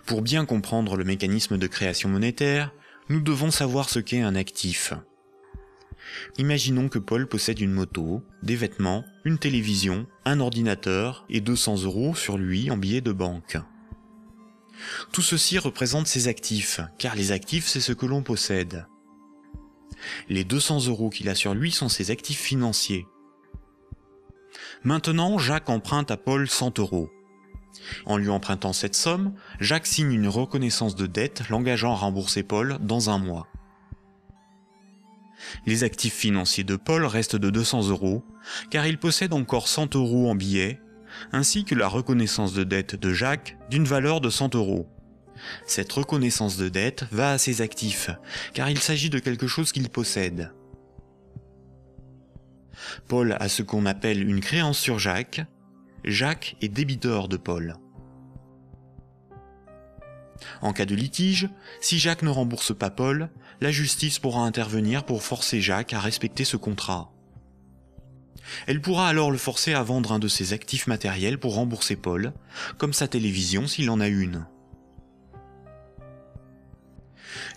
Pour bien comprendre le mécanisme de création monétaire, nous devons savoir ce qu'est un actif. Imaginons que Paul possède une moto, des vêtements, une télévision, un ordinateur et 200 € sur lui en billets de banque. Tout ceci représente ses actifs, car les actifs c'est ce que l'on possède. Les 200 € qu'il a sur lui sont ses actifs financiers. Maintenant, Jacques emprunte à Paul 100 €. En lui empruntant cette somme, Jacques signe une reconnaissance de dette l'engageant à rembourser Paul dans un mois. Les actifs financiers de Paul restent de 200 €, car il possède encore 100 € en billets, ainsi que la reconnaissance de dette de Jacques d'une valeur de 100 €. Cette reconnaissance de dette va à ses actifs, car il s'agit de quelque chose qu'il possède. Paul a ce qu'on appelle une créance sur Jacques. Jacques est débiteur de Paul. En cas de litige, si Jacques ne rembourse pas Paul, la justice pourra intervenir pour forcer Jacques à respecter ce contrat. Elle pourra alors le forcer à vendre un de ses actifs matériels pour rembourser Paul, comme sa télévision s'il en a une.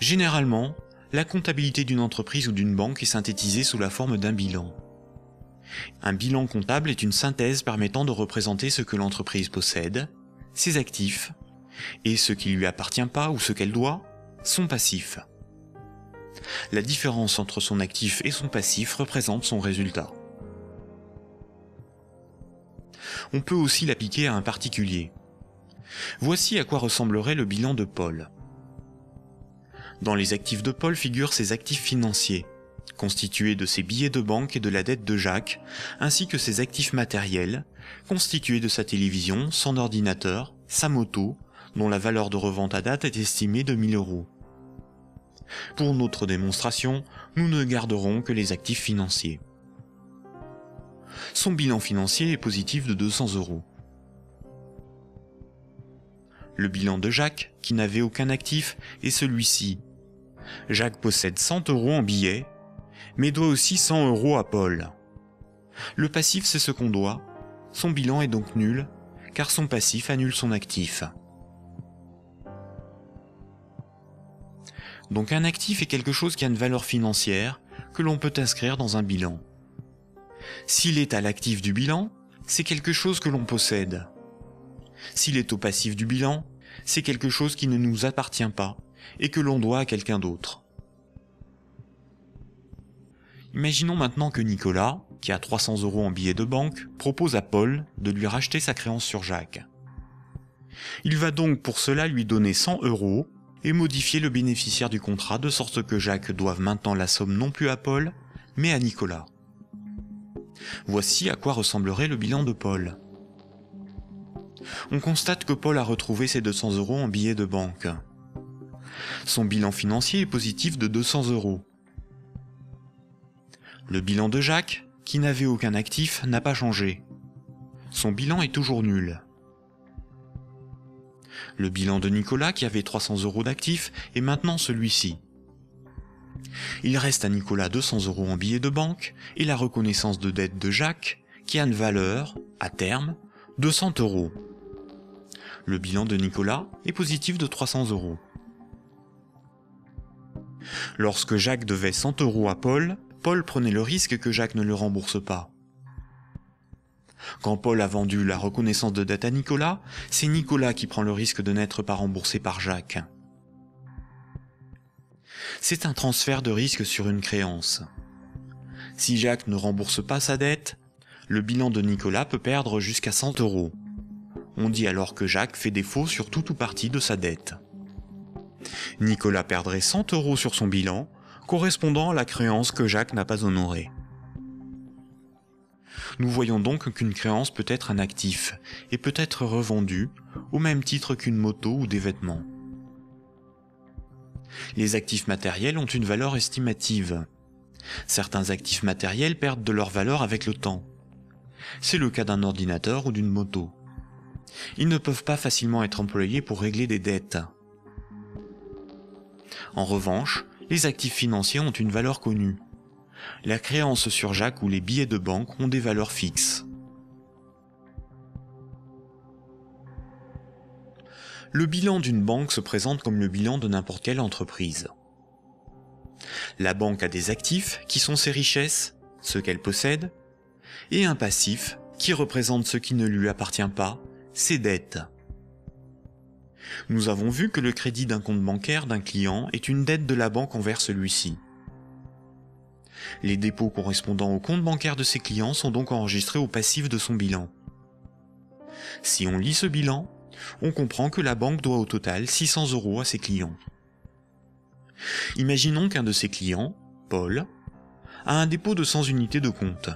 Généralement, la comptabilité d'une entreprise ou d'une banque est synthétisée sous la forme d'un bilan. Un bilan comptable est une synthèse permettant de représenter ce que l'entreprise possède, ses actifs, et ce qui lui appartient pas ou ce qu'elle doit, son passif. La différence entre son actif et son passif représente son résultat. On peut aussi l'appliquer à un particulier. Voici à quoi ressemblerait le bilan de Paul. Dans les actifs de Paul figurent ses actifs financiers, constitués de ses billets de banque et de la dette de Jacques, ainsi que ses actifs matériels, constitués de sa télévision, son ordinateur, sa moto, dont la valeur de revente à date est estimée de 1000 €. Pour notre démonstration, nous ne garderons que les actifs financiers. Son bilan financier est positif de 200 €. Le bilan de Jacques, qui n'avait aucun actif, est celui-ci. Jacques possède 100 € en billets, mais doit aussi 100 € à Paul. Le passif, c'est ce qu'on doit. Son bilan est donc nul, car son passif annule son actif. Donc un actif est quelque chose qui a une valeur financière que l'on peut inscrire dans un bilan. S'il est à l'actif du bilan, c'est quelque chose que l'on possède. S'il est au passif du bilan, c'est quelque chose qui ne nous appartient pas et que l'on doit à quelqu'un d'autre. Imaginons maintenant que Nicolas, qui a 300 € en billets de banque, propose à Paul de lui racheter sa créance sur Jacques. Il va donc pour cela lui donner 100 € et modifier le bénéficiaire du contrat de sorte que Jacques doive maintenant la somme non plus à Paul, mais à Nicolas. Voici à quoi ressemblerait le bilan de Paul. On constate que Paul a retrouvé ses 200 € en billets de banque. Son bilan financier est positif de 200 €. Le bilan de Jacques, qui n'avait aucun actif, n'a pas changé. Son bilan est toujours nul. Le bilan de Nicolas, qui avait 300 € d'actifs, est maintenant celui-ci. Il reste à Nicolas 200 € en billets de banque et la reconnaissance de dette de Jacques, qui a une valeur, à terme, de 100 €. Le bilan de Nicolas est positif de 300 €. Lorsque Jacques devait 100 € à Paul, Paul prenait le risque que Jacques ne le rembourse pas. Quand Paul a vendu la reconnaissance de dette à Nicolas, c'est Nicolas qui prend le risque de n'être pas remboursé par Jacques. C'est un transfert de risque sur une créance. Si Jacques ne rembourse pas sa dette, le bilan de Nicolas peut perdre jusqu'à 100 €. On dit alors que Jacques fait défaut sur tout ou partie de sa dette. Nicolas perdrait 100 € sur son bilan, correspondant à la créance que Jacques n'a pas honorée. Nous voyons donc qu'une créance peut être un actif et peut être revendue au même titre qu'une moto ou des vêtements. Les actifs matériels ont une valeur estimative. Certains actifs matériels perdent de leur valeur avec le temps. C'est le cas d'un ordinateur ou d'une moto. Ils ne peuvent pas facilement être employés pour régler des dettes. En revanche, les actifs financiers ont une valeur connue. La créance sur Jacques ou les billets de banque ont des valeurs fixes. Le bilan d'une banque se présente comme le bilan de n'importe quelle entreprise. La banque a des actifs qui sont ses richesses, ce qu'elle possède, et un passif qui représente ce qui ne lui appartient pas, ses dettes. Nous avons vu que le crédit d'un compte bancaire d'un client est une dette de la banque envers celui-ci. Les dépôts correspondant au compte bancaire de ses clients sont donc enregistrés au passif de son bilan. Si on lit ce bilan, on comprend que la banque doit au total 600 € à ses clients. Imaginons qu'un de ses clients, Paul, a un dépôt de 100 unités de compte.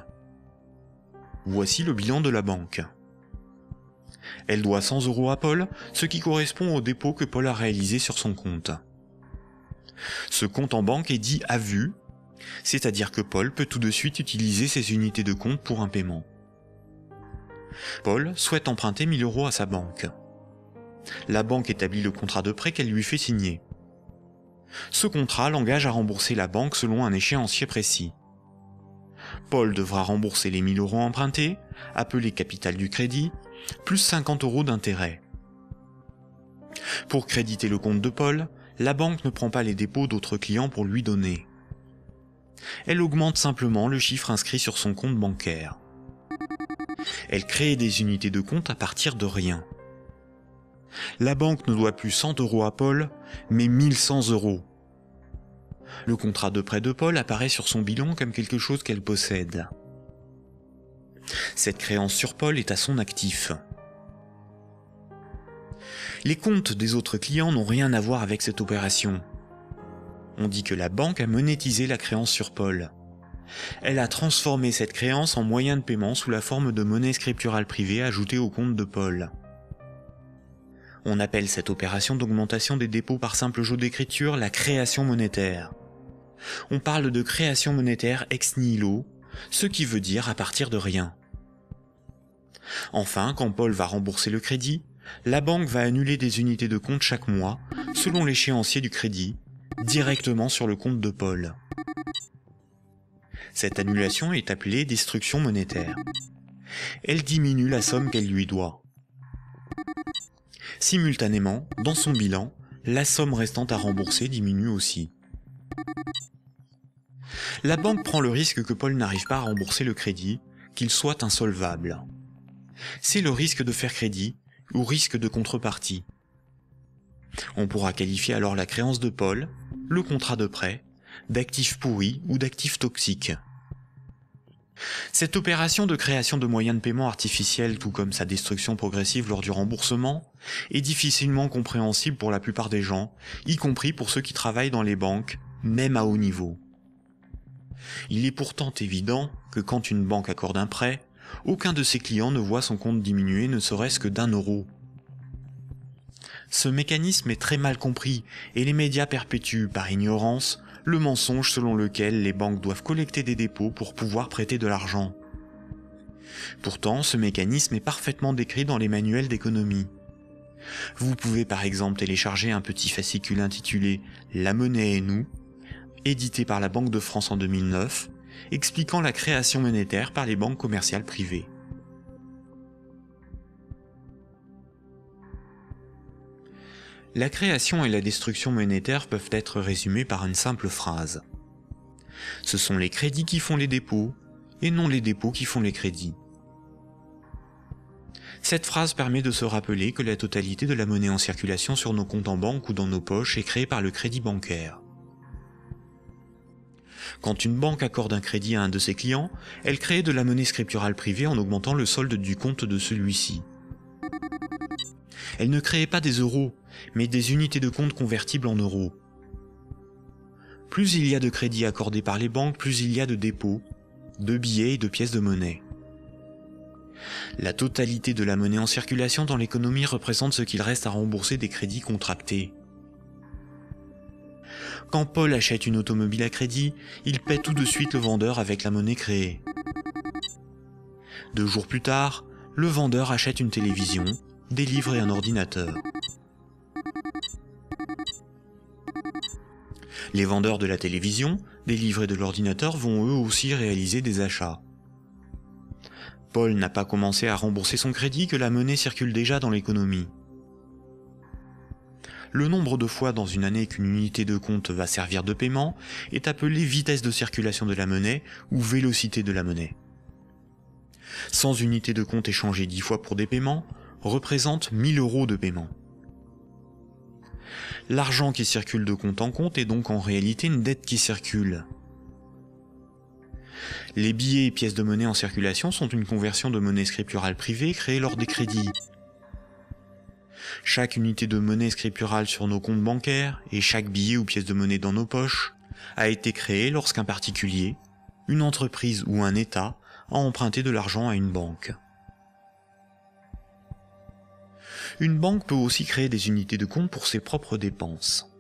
Voici le bilan de la banque. Elle doit 100 € à Paul, ce qui correspond au dépôt que Paul a réalisé sur son compte. Ce compte en banque est dit à vue, c'est-à-dire que Paul peut tout de suite utiliser ses unités de compte pour un paiement. Paul souhaite emprunter 1000 € à sa banque. La banque établit le contrat de prêt qu'elle lui fait signer. Ce contrat l'engage à rembourser la banque selon un échéancier précis. Paul devra rembourser les 1000 € empruntés, appelés capital du crédit, plus 50 € d'intérêt. Pour créditer le compte de Paul, la banque ne prend pas les dépôts d'autres clients pour lui donner. Elle augmente simplement le chiffre inscrit sur son compte bancaire. Elle crée des unités de compte à partir de rien. La banque ne doit plus 100 € à Paul, mais 1100 €. Le contrat de prêt de Paul apparaît sur son bilan comme quelque chose qu'elle possède. Cette créance sur Paul est à son actif. Les comptes des autres clients n'ont rien à voir avec cette opération. On dit que la banque a monétisé la créance sur Paul. Elle a transformé cette créance en moyen de paiement sous la forme de monnaie scripturale privée ajoutée au compte de Paul. On appelle cette opération d'augmentation des dépôts par simple jeu d'écriture la création monétaire. On parle de création monétaire ex nihilo, ce qui veut dire à partir de rien. Enfin, quand Paul va rembourser le crédit, la banque va annuler des unités de compte chaque mois, selon l'échéancier du crédit, directement sur le compte de Paul. Cette annulation est appelée destruction monétaire. Elle diminue la somme qu'elle lui doit. Simultanément, dans son bilan, la somme restant à rembourser diminue aussi. La banque prend le risque que Paul n'arrive pas à rembourser le crédit, qu'il soit insolvable. C'est le risque de faire crédit ou risque de contrepartie. On pourra qualifier alors la créance de Paul, le contrat de prêt, d'actifs pourris ou d'actifs toxiques. Cette opération de création de moyens de paiement artificiels, tout comme sa destruction progressive lors du remboursement, est difficilement compréhensible pour la plupart des gens, y compris pour ceux qui travaillent dans les banques, même à haut niveau. Il est pourtant évident que quand une banque accorde un prêt, aucun de ses clients ne voit son compte diminuer ne serait-ce que d'1 €. Ce mécanisme est très mal compris et les médias perpétuent, par ignorance, le mensonge selon lequel les banques doivent collecter des dépôts pour pouvoir prêter de l'argent. Pourtant, ce mécanisme est parfaitement décrit dans les manuels d'économie. Vous pouvez par exemple télécharger un petit fascicule intitulé « La monnaie et nous », édité par la Banque de France en 2009, expliquant la création monétaire par les banques commerciales privées. La création et la destruction monétaire peuvent être résumées par une simple phrase. Ce sont les crédits qui font les dépôts, et non les dépôts qui font les crédits. Cette phrase permet de se rappeler que la totalité de la monnaie en circulation sur nos comptes en banque ou dans nos poches est créée par le crédit bancaire. Quand une banque accorde un crédit à un de ses clients, elle crée de la monnaie scripturale privée en augmentant le solde du compte de celui-ci. Elle ne crée pas des euros, mais des unités de compte convertibles en euros. Plus il y a de crédits accordés par les banques, plus il y a de dépôts, de billets et de pièces de monnaie. La totalité de la monnaie en circulation dans l'économie représente ce qu'il reste à rembourser des crédits contractés. Quand Paul achète une automobile à crédit, il paie tout de suite le vendeur avec la monnaie créée. 2 jours plus tard, le vendeur achète une télévision, des livres et un ordinateur. Les vendeurs de la télévision, des livres et de l'ordinateur vont eux aussi réaliser des achats. Paul n'a pas commencé à rembourser son crédit que la monnaie circule déjà dans l'économie. Le nombre de fois dans une année qu'une unité de compte va servir de paiement est appelé vitesse de circulation de la monnaie ou vélocité de la monnaie. 100 unités de compte échangées 10 fois pour des paiements représentent 1000 € de paiement. L'argent qui circule de compte en compte est donc en réalité une dette qui circule. Les billets et pièces de monnaie en circulation sont une conversion de monnaie scripturale privée créée lors des crédits. Chaque unité de monnaie scripturale sur nos comptes bancaires et chaque billet ou pièce de monnaie dans nos poches a été créé lorsqu'un particulier, une entreprise ou un État a emprunté de l'argent à une banque. Une banque peut aussi créer des unités de compte pour ses propres dépenses.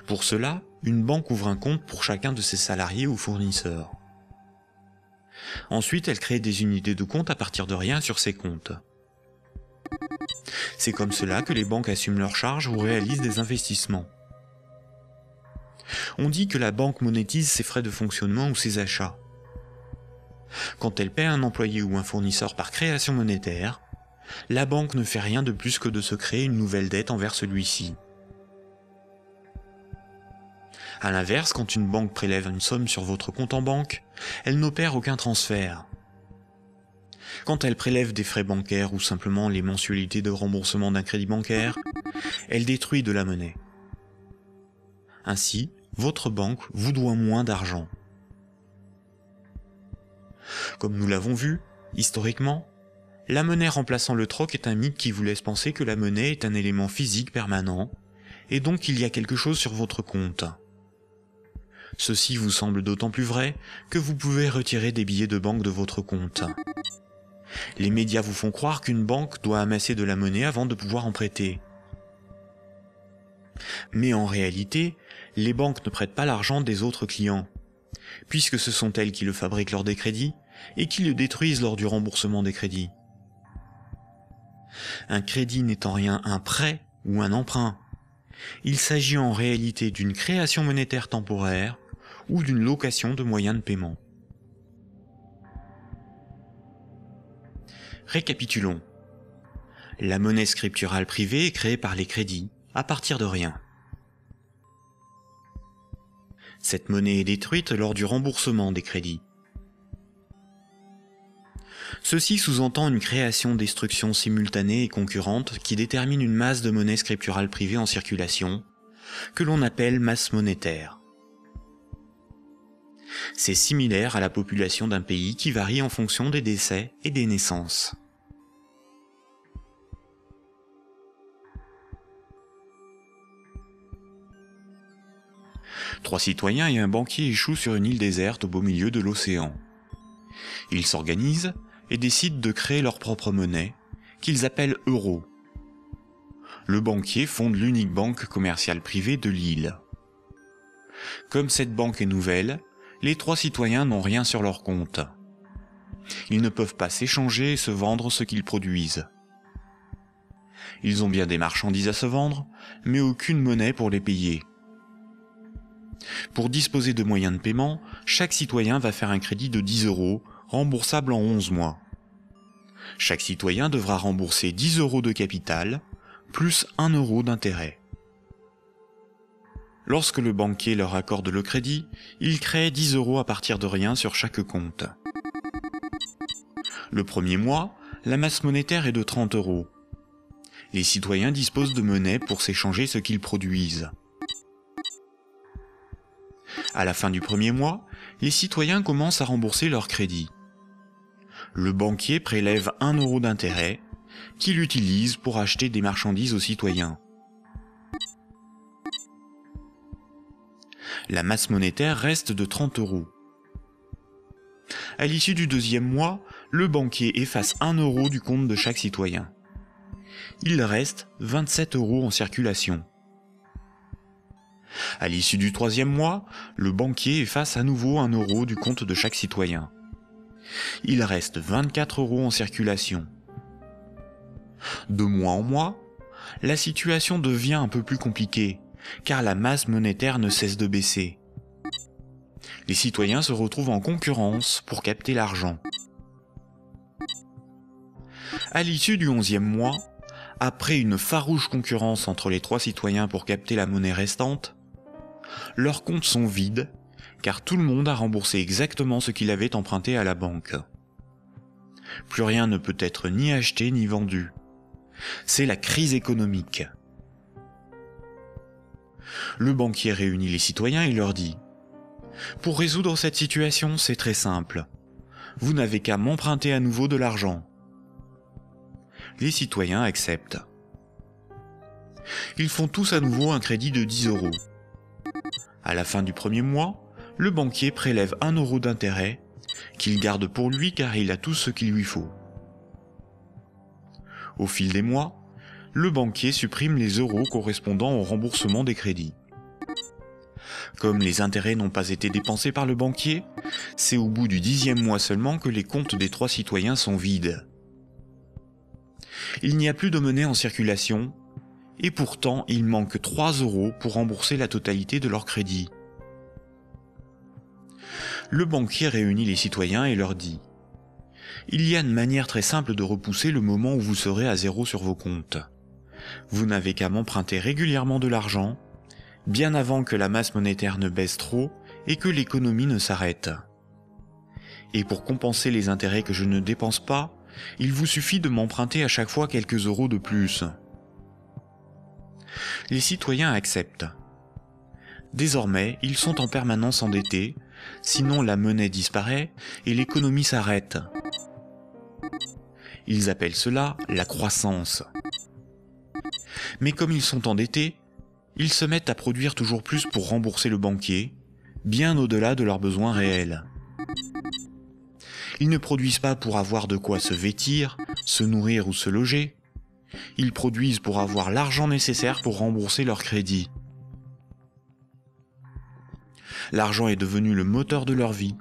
Pour cela, une banque ouvre un compte pour chacun de ses salariés ou fournisseurs. Ensuite, elle crée des unités de compte à partir de rien sur ses comptes. C'est comme cela que les banques assument leurs charges ou réalisent des investissements. On dit que la banque monétise ses frais de fonctionnement ou ses achats. Quand elle paie un employé ou un fournisseur par création monétaire, la banque ne fait rien de plus que de se créer une nouvelle dette envers celui-ci. A l'inverse, quand une banque prélève une somme sur votre compte en banque, elle n'opère aucun transfert. Quand elle prélève des frais bancaires ou simplement les mensualités de remboursement d'un crédit bancaire, elle détruit de la monnaie. Ainsi, votre banque vous doit moins d'argent. Comme nous l'avons vu, historiquement, la monnaie remplaçant le troc est un mythe qui vous laisse penser que la monnaie est un élément physique permanent, et donc il y a quelque chose sur votre compte. Ceci vous semble d'autant plus vrai que vous pouvez retirer des billets de banque de votre compte. Les médias vous font croire qu'une banque doit amasser de la monnaie avant de pouvoir en prêter. Mais en réalité, les banques ne prêtent pas l'argent des autres clients, puisque ce sont elles qui le fabriquent lors des crédits et qui le détruisent lors du remboursement des crédits. Un crédit n'est en rien un prêt ou un emprunt. Il s'agit en réalité d'une création monétaire temporaire ou d'une location de moyens de paiement. Récapitulons. La monnaie scripturale privée est créée par les crédits, à partir de rien. Cette monnaie est détruite lors du remboursement des crédits. Ceci sous-entend une création-destruction simultanée et concurrente qui détermine une masse de monnaie scripturale privée en circulation, que l'on appelle masse monétaire. C'est similaire à la population d'un pays qui varie en fonction des décès et des naissances. Trois citoyens et un banquier échouent sur une île déserte au beau milieu de l'océan. Ils s'organisent et décident de créer leur propre monnaie, qu'ils appellent euro. Le banquier fonde l'unique banque commerciale privée de l'île. Comme cette banque est nouvelle, les trois citoyens n'ont rien sur leur compte. Ils ne peuvent pas s'échanger et se vendre ce qu'ils produisent. Ils ont bien des marchandises à se vendre, mais aucune monnaie pour les payer. Pour disposer de moyens de paiement, chaque citoyen va faire un crédit de 10 €, remboursable en 11 mois. Chaque citoyen devra rembourser 10 € de capital, plus 1 € d'intérêt. Lorsque le banquier leur accorde le crédit, il crée 10 € à partir de rien sur chaque compte. Le premier mois, la masse monétaire est de 30 €. Les citoyens disposent de monnaie pour s'échanger ce qu'ils produisent. À la fin du premier mois, les citoyens commencent à rembourser leur crédit. Le banquier prélève 1 € d'intérêt, qu'il utilise pour acheter des marchandises aux citoyens. La masse monétaire reste de 30 €. À l'issue du deuxième mois, le banquier efface 1 € du compte de chaque citoyen. Il reste 27 € en circulation. À l'issue du troisième mois, le banquier efface à nouveau 1 € du compte de chaque citoyen. Il reste 24 € en circulation. De mois en mois, la situation devient un peu plus compliquée, car la masse monétaire ne cesse de baisser. Les citoyens se retrouvent en concurrence pour capter l'argent. À l'issue du 11e mois, Après une farouche concurrence entre les 3 citoyens pour capter la monnaie restante, leurs comptes sont vides, car tout le monde a remboursé exactement ce qu'il avait emprunté à la banque. Plus rien ne peut être ni acheté ni vendu. C'est la crise économique. Le banquier réunit les citoyens et leur dit « Pour résoudre cette situation, c'est très simple. Vous n'avez qu'à m'emprunter à nouveau de l'argent. » Les citoyens acceptent. Ils font tous à nouveau un crédit de 10 €. À la fin du premier mois, le banquier prélève 1 € d'intérêt qu'il garde pour lui car il a tout ce qu'il lui faut. Au fil des mois, le banquier supprime les euros correspondant au remboursement des crédits. Comme les intérêts n'ont pas été dépensés par le banquier, c'est au bout du 10e mois seulement que les comptes des 3 citoyens sont vides. Il n'y a plus de monnaie en circulation, et pourtant il manque 3 € pour rembourser la totalité de leur crédit. Le banquier réunit les citoyens et leur dit « Il y a une manière très simple de repousser le moment où vous serez à zéro sur vos comptes. Vous n'avez qu'à m'emprunter régulièrement de l'argent, bien avant que la masse monétaire ne baisse trop et que l'économie ne s'arrête. Et pour compenser les intérêts que je ne dépense pas, il vous suffit de m'emprunter à chaque fois quelques euros de plus. » Les citoyens acceptent. Désormais, ils sont en permanence endettés, sinon la monnaie disparaît et l'économie s'arrête. Ils appellent cela la croissance. Mais comme ils sont endettés, ils se mettent à produire toujours plus pour rembourser le banquier, bien au-delà de leurs besoins réels. Ils ne produisent pas pour avoir de quoi se vêtir, se nourrir ou se loger. Ils produisent pour avoir l'argent nécessaire pour rembourser leur crédit. L'argent est devenu le moteur de leur vie,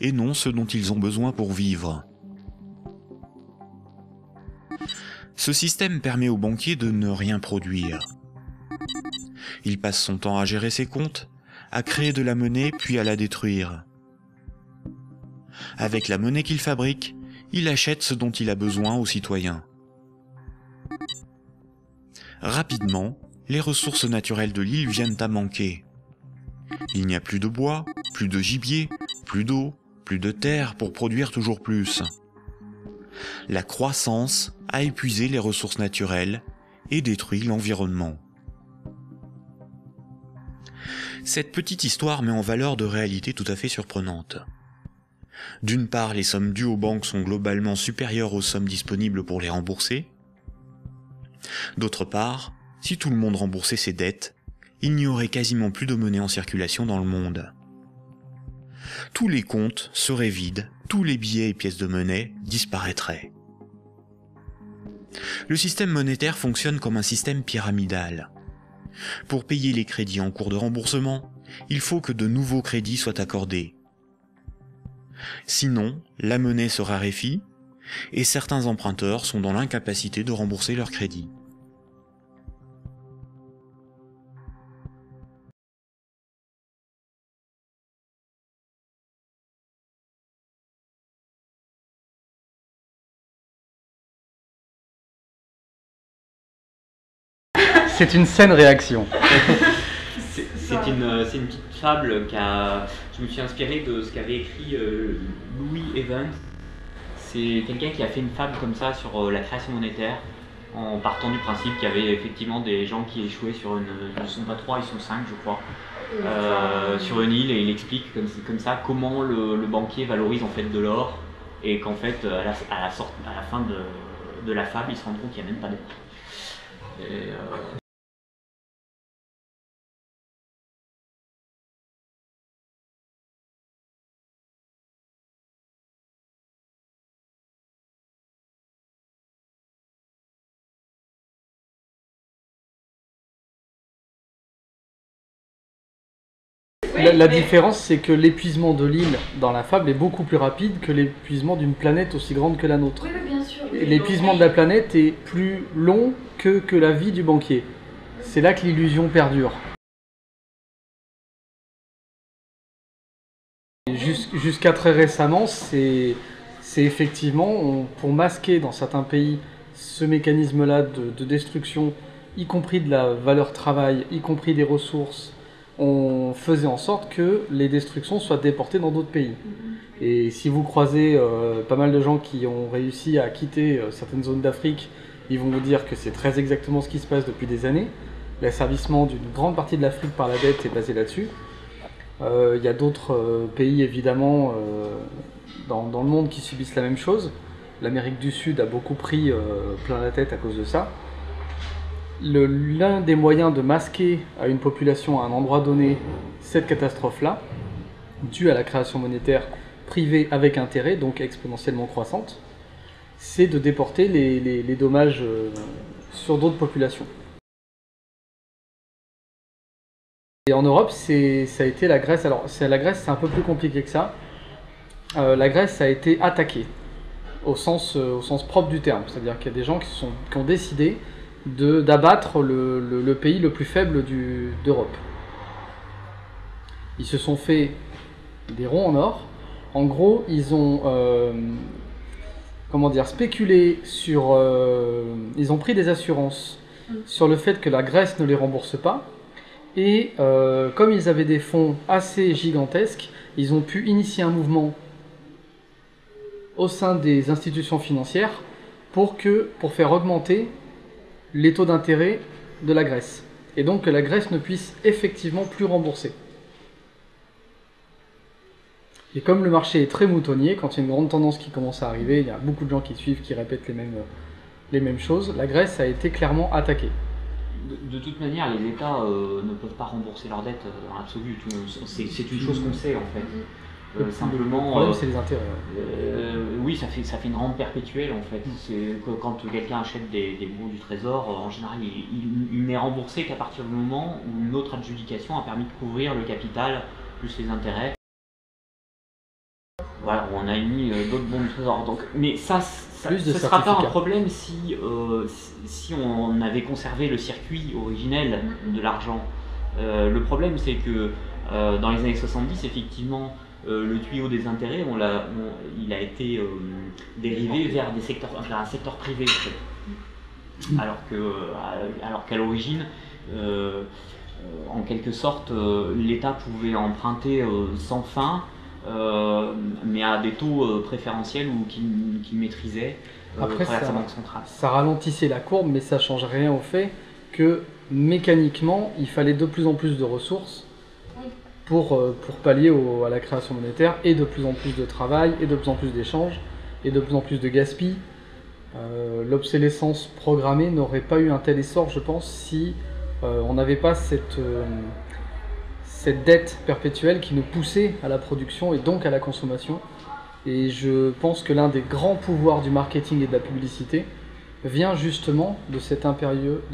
et non ce dont ils ont besoin pour vivre. Ce système permet au banquier de ne rien produire. Il passe son temps à gérer ses comptes, à créer de la monnaie puis à la détruire. Avec la monnaie qu'il fabrique, il achète ce dont il a besoin aux citoyens. Rapidement, les ressources naturelles de l'île viennent à manquer. Il n'y a plus de bois, plus de gibier, plus d'eau, plus de terre pour produire toujours plus. La croissance a épuisé les ressources naturelles et détruit l'environnement. Cette petite histoire met en valeur de réalités tout à fait surprenantes. D'une part, les sommes dues aux banques sont globalement supérieures aux sommes disponibles pour les rembourser. D'autre part, si tout le monde remboursait ses dettes, il n'y aurait quasiment plus de monnaie en circulation dans le monde. Tous les comptes seraient vides, tous les billets et pièces de monnaie disparaîtraient. Le système monétaire fonctionne comme un système pyramidal. Pour payer les crédits en cours de remboursement, il faut que de nouveaux crédits soient accordés. Sinon, la monnaie se raréfie et certains emprunteurs sont dans l'incapacité de rembourser leurs crédits. C'est une saine réaction. C'est une petite fable je me suis inspiré de ce qu'avait écrit Louis Evans. C'est quelqu'un qui a fait une fable comme ça sur la création monétaire, en partant du principe qu'il y avait effectivement des gens qui échouaient sur une... Ils ne sont pas 3, ils sont 5 je crois, sur une île, et il explique comme ça comment le banquier valorise en fait de l'or, et qu'en fait à la fin de la fable, il se rend compte qu'il n'y a même pas d'or. La différence, c'est que l'épuisement de l'île dans la fable est beaucoup plus rapide que l'épuisement d'une planète aussi grande que la nôtre. Oui, bien sûr. L'épuisement de la planète est plus long que la vie du banquier. C'est là que l'illusion perdure. Jusqu'à très récemment, c'est effectivement, pour masquer dans certains pays ce mécanisme-là de destruction, y compris de la valeur travail, y compris des ressources, on faisait en sorte que les destructions soient déportées dans d'autres pays. Et si vous croisez pas mal de gens qui ont réussi à quitter certaines zones d'Afrique, ils vont vous dire que c'est très exactement ce qui se passe depuis des années. L'asservissement d'une grande partie de l'Afrique par la dette est basé là-dessus. Il y a d'autres pays évidemment dans le monde qui subissent la même chose. L'Amérique du Sud a beaucoup pris plein la tête à cause de ça. L'un des moyens de masquer à une population à un endroit donné cette catastrophe-là, due à la création monétaire privée avec intérêt, donc exponentiellement croissante, c'est de déporter les dommages sur d'autres populations. Et en Europe, ça a été la Grèce. Alors, la Grèce, c'est un peu plus compliqué que ça. La Grèce a été attaquée, au sens propre du terme. C'est-à-dire qu'il y a des gens qui ont décidé d'abattre le pays le plus faible d'Europe. Ils se sont fait des ronds en or. En gros, ils ont spéculé sur... ils ont pris des assurances sur le fait que la Grèce ne les rembourse pas. Et comme ils avaient des fonds assez gigantesques, ils ont pu initier un mouvement au sein des institutions financières pour faire augmenter les taux d'intérêt de la Grèce. Et donc que la Grèce ne puisse effectivement plus rembourser. Et comme le marché est très moutonnier, quand il y a une grande tendance qui commence à arriver, il y a beaucoup de gens qui suivent, qui répètent les mêmes choses, la Grèce a été clairement attaquée. De toute manière, les États ne peuvent pas rembourser leurs dettes dans l'absolu. C'est une chose qu'on sait en fait. Simplement, le problème, c'est les intérêts. Oui, ça fait une rente perpétuelle en fait. C'est que quand quelqu'un achète des bons du trésor, en général, il n'est remboursé qu'à partir du moment où une autre adjudication a permis de couvrir le capital plus les intérêts. Voilà, on a émis d'autres bons du trésor. Donc, mais ce ne sera pas un problème si on avait conservé le circuit originel de l'argent. Le problème, c'est que dans les années 70, effectivement, le tuyau des intérêts, il a été dérivé vers un secteur privé. En fait. Alors qu'à l'origine, en quelque sorte, l'État pouvait emprunter sans fin, mais à des taux préférentiels ou qu'il maîtrisait à travers sa banque centrale. Ça ralentissait la courbe, mais ça ne change rien au fait que mécaniquement, il fallait de plus en plus de ressources pour pallier à la création monétaire, et de plus en plus de travail, et de plus en plus d'échanges, et de plus en plus de gaspillage. L'obsolescence programmée n'aurait pas eu un tel essor, je pense, si on n'avait pas cette dette perpétuelle qui nous poussait à la production et donc à la consommation. Et je pense que l'un des grands pouvoirs du marketing et de la publicité vient justement de cet impérieux,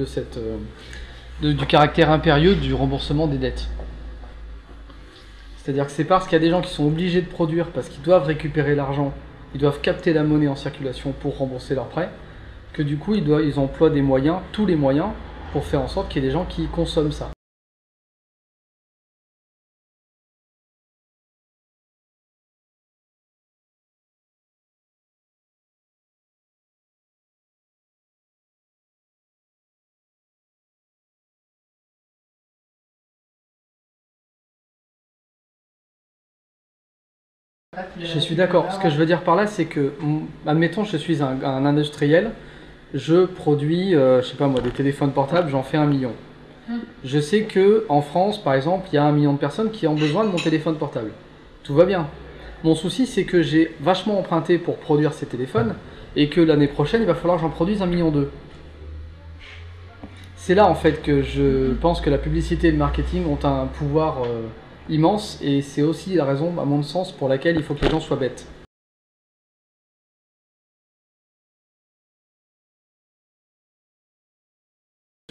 du caractère impérieux du remboursement des dettes. C'est-à-dire que c'est parce qu'il y a des gens qui sont obligés de produire, parce qu'ils doivent récupérer l'argent, ils doivent capter la monnaie en circulation pour rembourser leurs prêts, que du coup ils emploient des moyens, tous les moyens, pour faire en sorte qu'il y ait des gens qui consomment ça. Je suis d'accord. Ce que je veux dire par là, c'est que, admettons, je suis un industriel, je produis, je sais pas moi, des téléphones portables, j'en fais 1 million. Je sais que en France, par exemple, il y a 1 million de personnes qui ont besoin de mon téléphone portable. Tout va bien. Mon souci, c'est que j'ai vachement emprunté pour produire ces téléphones, et que l'année prochaine, il va falloir que j'en produise 1,2 million. C'est là, en fait, que je pense que la publicité et le marketing ont un pouvoir immense, et c'est aussi la raison, à mon sens, pour laquelle il faut que les gens soient bêtes.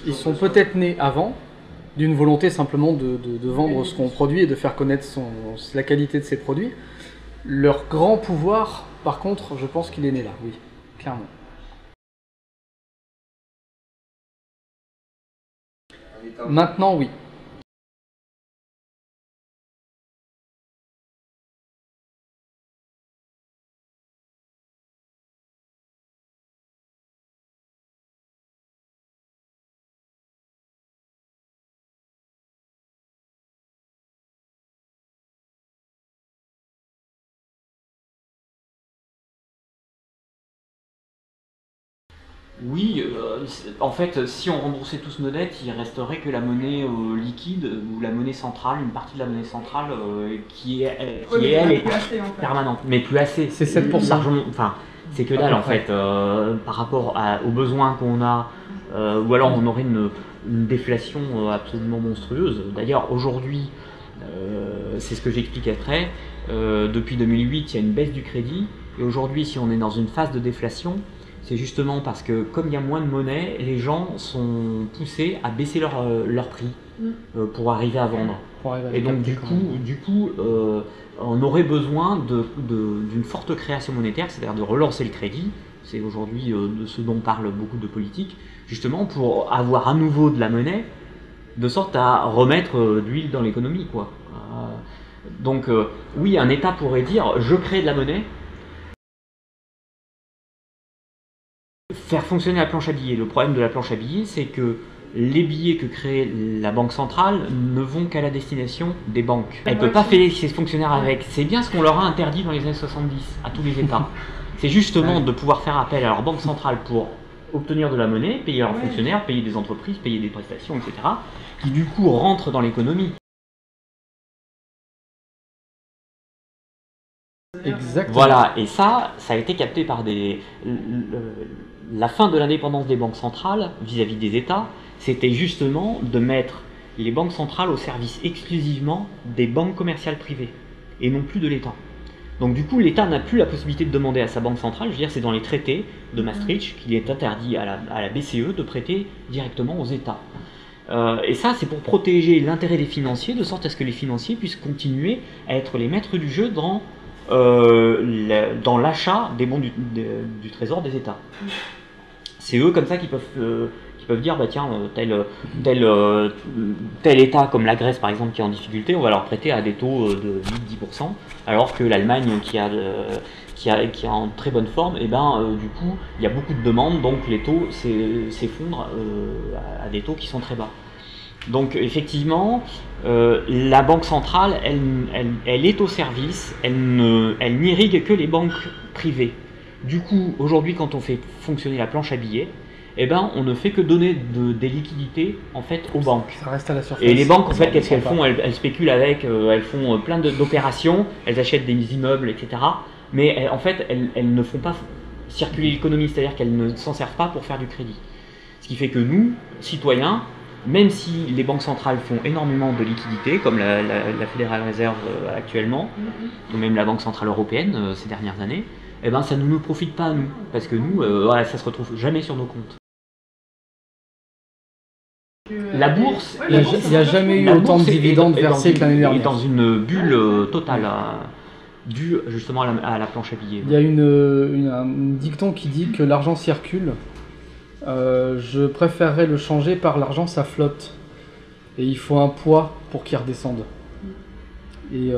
Ils sont peut-être nés avant, d'une volonté simplement de vendre ce qu'on produit et de faire connaître la qualité de ses produits. Leur grand pouvoir, par contre, je pense qu'il est né là, oui, clairement. Maintenant, oui. Oui, en fait, si on remboursait tous nos dettes, il resterait que la monnaie liquide ou la monnaie centrale, une partie de la monnaie centrale qui est, elle, est permanente, mais plus assez. C'est 7%. Largement, enfin, c'est que dalle en fait, par rapport aux besoins qu'on a, ou alors on aurait une déflation absolument monstrueuse. D'ailleurs, aujourd'hui, c'est ce que j'explique après, depuis 2008, il y a une baisse du crédit, et aujourd'hui, si on est dans une phase de déflation, c'est justement parce que comme il y a moins de monnaie, les gens sont poussés à baisser leur prix pour arriver à vendre. Et donc du coup, on aurait besoin d'une forte création monétaire, c'est-à-dire de relancer le crédit. C'est aujourd'hui de ce dont parlent beaucoup de politiques, justement pour avoir à nouveau de la monnaie, de sorte à remettre de l'huile dans l'économie, quoi. Donc oui, un État pourrait dire je crée de la monnaie, faire fonctionner la planche à billets. Le problème de la planche à billets, c'est que les billets que crée la banque centrale ne vont qu'à la destination des banques. Elle ne peut pas faire ses fonctionnaires avec. C'est bien ce qu'on leur a interdit dans les années 70 à tous les États. C'est justement de pouvoir faire appel à leur banque centrale pour obtenir de la monnaie, payer leurs fonctionnaires, payer des entreprises, payer des prestations, etc. qui du coup rentrent dans l'économie. Exactement. Voilà, et ça a été capté par la fin de l'indépendance des banques centrales vis-à-vis des États, c'était justement de mettre les banques centrales au service exclusivement des banques commerciales privées, et non plus de l'État. Donc du coup, l'État n'a plus la possibilité de demander à sa banque centrale, je veux dire, c'est dans les traités de Maastricht qu'il est interdit à la BCE de prêter directement aux États. Et ça, c'est pour protéger l'intérêt des financiers, de sorte à ce que les financiers puissent continuer à être les maîtres du jeu dans l'achat des bons du trésor des États. C'est eux comme ça qui peuvent dire bah tiens tel État comme la Grèce par exemple qui est en difficulté, on va leur prêter à des taux de 8-10%, alors que l'Allemagne qui est en très bonne forme, et du coup il y a beaucoup de demandes, donc les taux s'effondrent à des taux qui sont très bas. Donc effectivement, la banque centrale, elle est au service, elle n'irrigue que les banques privées. Du coup, aujourd'hui, quand on fait fonctionner la planche à billets, on ne fait que donner des liquidités en fait aux banques. Ça reste à la surface. Et les banques, en fait, qu'est-ce qu'elles font? Elles spéculent avec, elles font plein d'opérations, elles achètent des immeubles, etc. Mais en fait, elles ne font pas circuler l'économie, c'est-à-dire qu'elles ne s'en servent pas pour faire du crédit. Ce qui fait que nous, citoyens, même si les banques centrales font énormément de liquidités, comme la Federal Reserve actuellement, ou même la Banque Centrale Européenne ces dernières années, ça ne nous profite pas à nous, parce que nous, ça se retrouve jamais sur nos comptes. La bourse, il n'y a jamais eu autant de dividendes versés que l'année dernière. Et dans une bulle totale, due justement à la planche à billets. Il y a un dicton qui dit que l'argent circule. Je préférerais le changer par l'argent, ça flotte. Et il faut un poids pour qu'il redescende. Et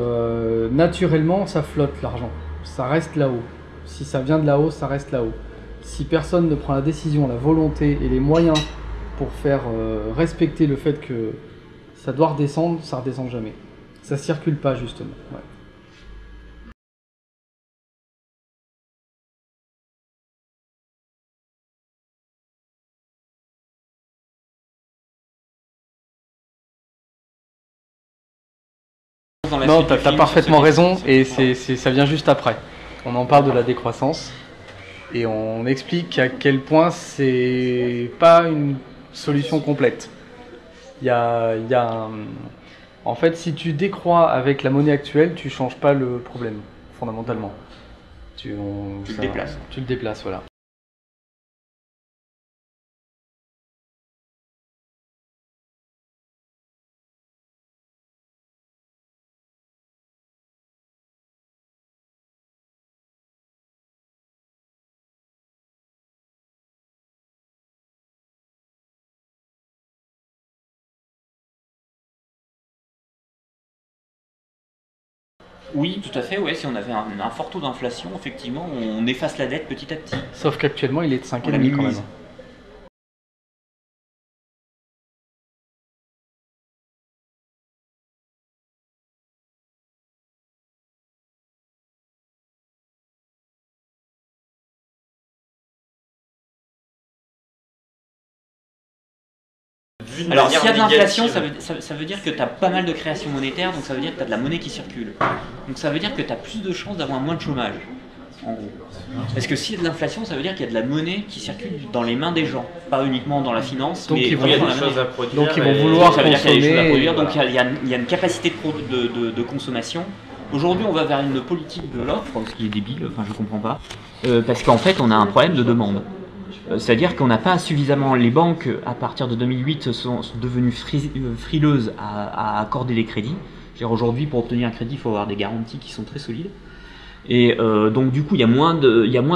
naturellement, ça flotte l'argent. Ça reste là-haut. Si ça vient de là-haut, ça reste là-haut. Si personne ne prend la décision, la volonté et les moyens pour faire respecter le fait que ça doit redescendre, ça redescend jamais. Ça circule pas justement. Ouais. Non, tu as parfaitement raison, et ça vient juste après. On en parle de la décroissance, et on explique à quel point c'est pas une solution complète. En fait, si tu décrois avec la monnaie actuelle, tu changes pas le problème, fondamentalement. Tu le déplaces. Tu le déplaces, voilà. Oui, tout à fait, ouais. Si on avait un fort taux d'inflation, effectivement, on efface la dette petit à petit. Sauf qu'actuellement, il est de 5,5 quand même. d'une Alors, manière s'il y a de l'inflation, négative. ça veut dire que tu as pas mal de création monétaire, donc ça veut dire que tu as de la monnaie qui circule. Donc ça veut dire que tu as plus de chances d'avoir moins de chômage, en gros. Parce que s'il y a de l'inflation, ça veut dire qu'il y a de la monnaie qui circule dans les mains des gens, pas uniquement dans la finance, Donc mais ils Il y a vraiment dans des la choses monnaie. à produire. Donc ils vont et- vouloir Ça veut dire qu'il y a des choses à consommer, produire, donc voilà. il y a une capacité de consommation. Aujourd'hui, on va vers une politique de l'offre, ce qui est débile, enfin je comprends pas, parce qu'en fait, on a un problème de demande. C'est-à-dire qu'on n'a pas suffisamment. Les banques, à partir de 2008, sont devenues frileuses à accorder des crédits. C'est-à-dire aujourd'hui, pour obtenir un crédit, il faut avoir des garanties qui sont très solides. Et donc, du coup, il y a moins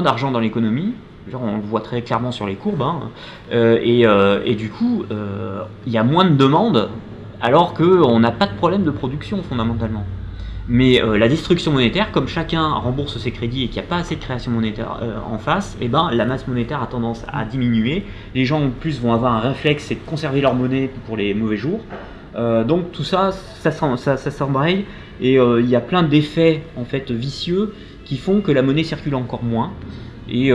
d'argent dans l'économie. Genre, on le voit très clairement sur les courbes. Hein. Et du coup, il y a moins de demandes, alors qu'on n'a pas de problème de production fondamentalement. Mais la destruction monétaire, comme chacun rembourse ses crédits et qu'il n'y a pas assez de création monétaire en face, eh ben, la masse monétaire a tendance à diminuer. Les gens en plus vont avoir un réflexe, c'est de conserver leur monnaie pour les mauvais jours. Donc tout ça, ça s'embraye et il y a plein d'effets en fait vicieux qui font que la monnaie circule encore moins. Et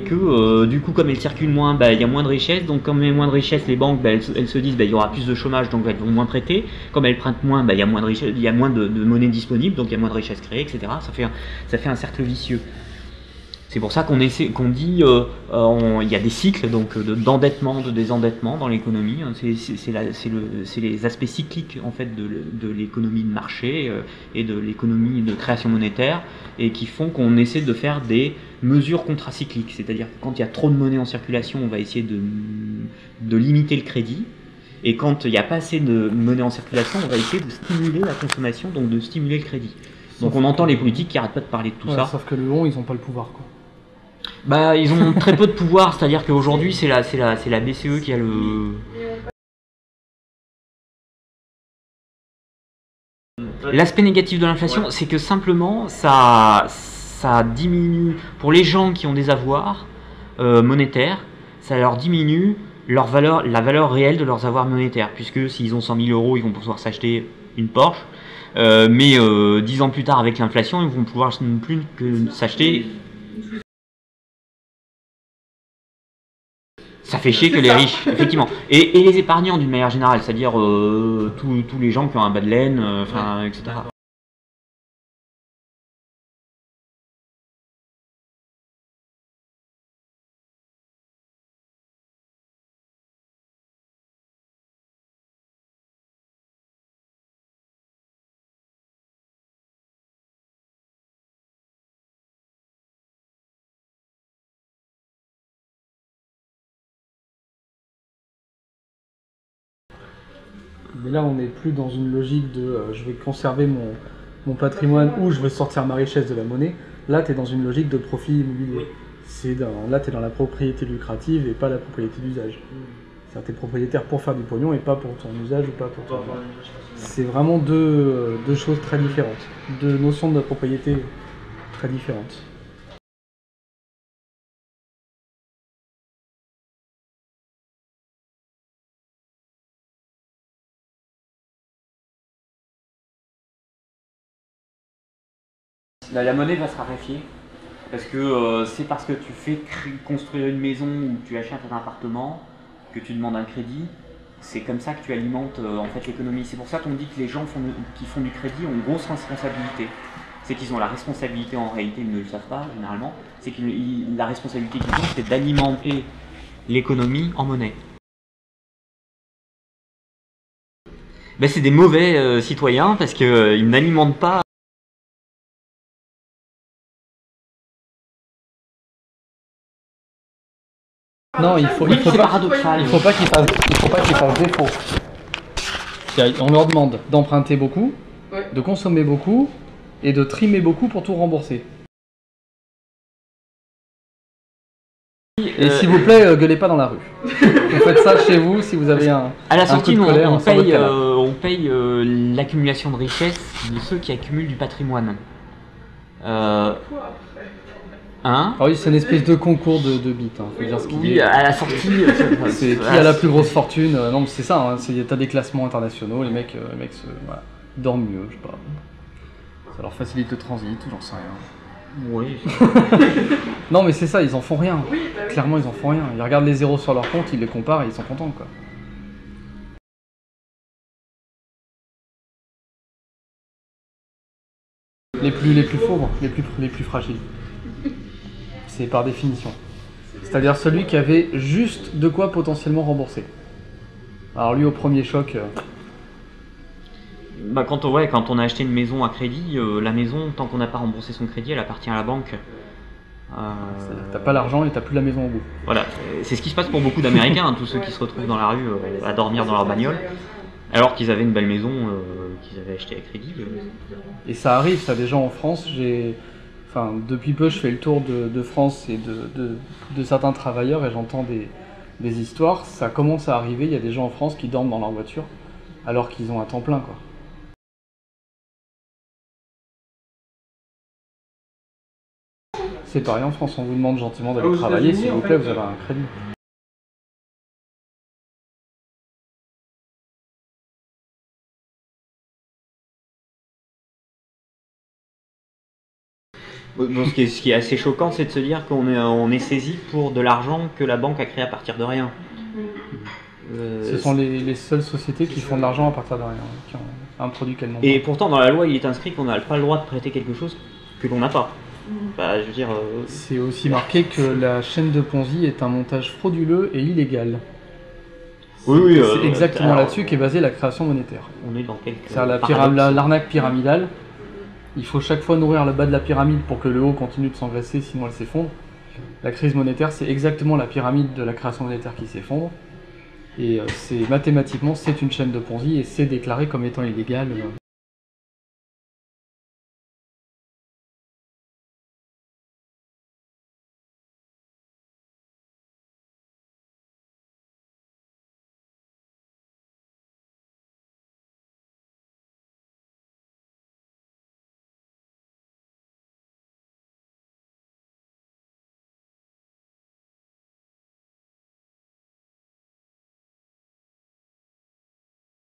que du coup, comme elle circule moins, bah, il y a moins de richesse. Donc comme il y a moins de richesse, les banques elles se disent bah, il y aura plus de chômage, donc elles vont moins prêter. Comme elles prêtent moins, bah, il y a moins de richesse, il y a moins de monnaie disponible, donc il y a moins de richesse créée, etc. Ça fait un cercle vicieux. C'est pour ça qu'on dit il y a des cycles donc d'endettement, de désendettement dans l'économie. C'est les aspects cycliques en fait de l'économie de marché et de l'économie de création monétaire et qui font qu'on essaie de faire des mesures contracycliques. C'est-à-dire que quand il y a trop de monnaie en circulation, on va essayer de limiter le crédit. Et quand il n'y a pas assez de monnaie en circulation, on va essayer de stimuler la consommation, donc de stimuler le crédit. Donc on entend les politiques qui n'arrêtent pas de parler de tout ça. Sauf que le long, ils n'ont pas le pouvoir, quoi. Bah, ils ont très peu de pouvoir, c'est-à-dire qu'aujourd'hui c'est la BCE qui a le. L'aspect négatif de l'inflation, c'est que simplement ça diminue pour les gens qui ont des avoirs monétaires, ça leur diminue la valeur réelle de leurs avoirs monétaires, puisque s'ils ont 100 000 euros, ils vont pouvoir s'acheter une Porsche, mais 10 ans plus tard avec l'inflation, ils vont pouvoir non plus que s'acheter. Ça fait chier que les riches, effectivement. Et les épargnants d'une manière générale, c'est-à-dire tous les gens qui ont un bas de laine, etc. Mais là, on n'est plus dans une logique de je vais conserver mon patrimoine ou je veux sortir ma richesse de la monnaie. Là, tu es dans une logique de profit immobilier. Là, tu es dans la propriété lucrative et pas la propriété d'usage. C'est-à-dire que tu es propriétaire pour faire du pognon et pas pour ton usage ou pas pour ton... C'est vraiment deux choses très différentes. Deux notions de la propriété très différentes. La monnaie va se raréfier parce que c'est parce que tu fais construire une maison ou tu achètes un appartement que tu demandes un crédit. C'est comme ça que tu alimentes en fait l'économie. C'est pour ça qu'on dit que les gens qui font du crédit ont une grosse responsabilité. C'est qu'ils ont la responsabilité, en réalité ils ne le savent pas généralement, c'est que la responsabilité qu'ils ont c'est d'alimenter l'économie en monnaie. Ben, c'est des mauvais citoyens parce qu'ils n'alimentent pas. Non, il faut c'est pas paradoxal. qu'il fassent défaut. On leur demande d'emprunter beaucoup, de consommer beaucoup et de trimer beaucoup pour tout rembourser. Et s'il vous plaît, gueulez pas dans la rue. Vous faites ça chez vous si vous avez un À la un sortie, coup de colère on sur votre canapé. paye l'accumulation de richesse de ceux qui accumulent du patrimoine. Hein? Ah oui, c'est une espèce de concours de bits, hein, faut dire ce qu'il Oui, est. à la sortie. C'est qui a la plus grosse fortune. Non, mais c'est ça, hein, t'as des classements internationaux, les mecs voilà, dorment mieux, je sais pas. Ça leur facilite le transit, ou j'en sais rien. Oui. Non, mais c'est ça, ils en font rien. Clairement, ils en font rien. Ils regardent les zéros sur leur compte, ils les comparent et ils sont contents, quoi. les plus pauvres, les plus fragiles. C'est par définition. C'est-à-dire celui qui avait juste de quoi potentiellement rembourser. Alors lui, au premier choc... Bah, quand on a acheté une maison à crédit, la maison, tant qu'on n'a pas remboursé son crédit, elle appartient à la banque. T'as pas l'argent et t'as plus la maison au bout. Voilà, c'est ce qui se passe pour beaucoup d'Américains, hein, tous ceux qui se retrouvent dans la rue à dormir dans leur bagnole, alors qu'ils avaient une belle maison qu'ils avaient achetée à crédit. Et ça arrive, ça déjà en France. Depuis peu, je fais le tour de France et de certains travailleurs et j'entends des histoires. Ça commence à arriver, il y a des gens en France qui dorment dans leur voiture alors qu'ils ont un temps plein, quoi. C'est pareil en France, on vous demande gentiment d'aller travailler, s'il vous plaît, vous avez un crédit. Bon, ce qui est assez choquant, c'est de se dire qu'on est saisi pour de l'argent que la banque a créé à partir de rien. Ce sont les seules sociétés qui font de l'argent à partir de rien, qui ont un produit qu'elles n'ont pas. Et pourtant, dans la loi, il est inscrit qu'on n'a pas le droit de prêter quelque chose que l'on n'a pas. Bah, je veux dire, c'est aussi marqué que la chaîne de Ponzi est un montage frauduleux et illégal. Oui, c'est exactement là-dessus qu'est basée la création monétaire. On est dans quelques C'est l'arnaque pyramidale. Il faut chaque fois nourrir le bas de la pyramide pour que le haut continue de s'engraisser, sinon elle s'effondre. La crise monétaire, c'est exactement la pyramide de la création monétaire qui s'effondre. Et mathématiquement, c'est une chaîne de Ponzi et c'est déclaré comme étant illégal.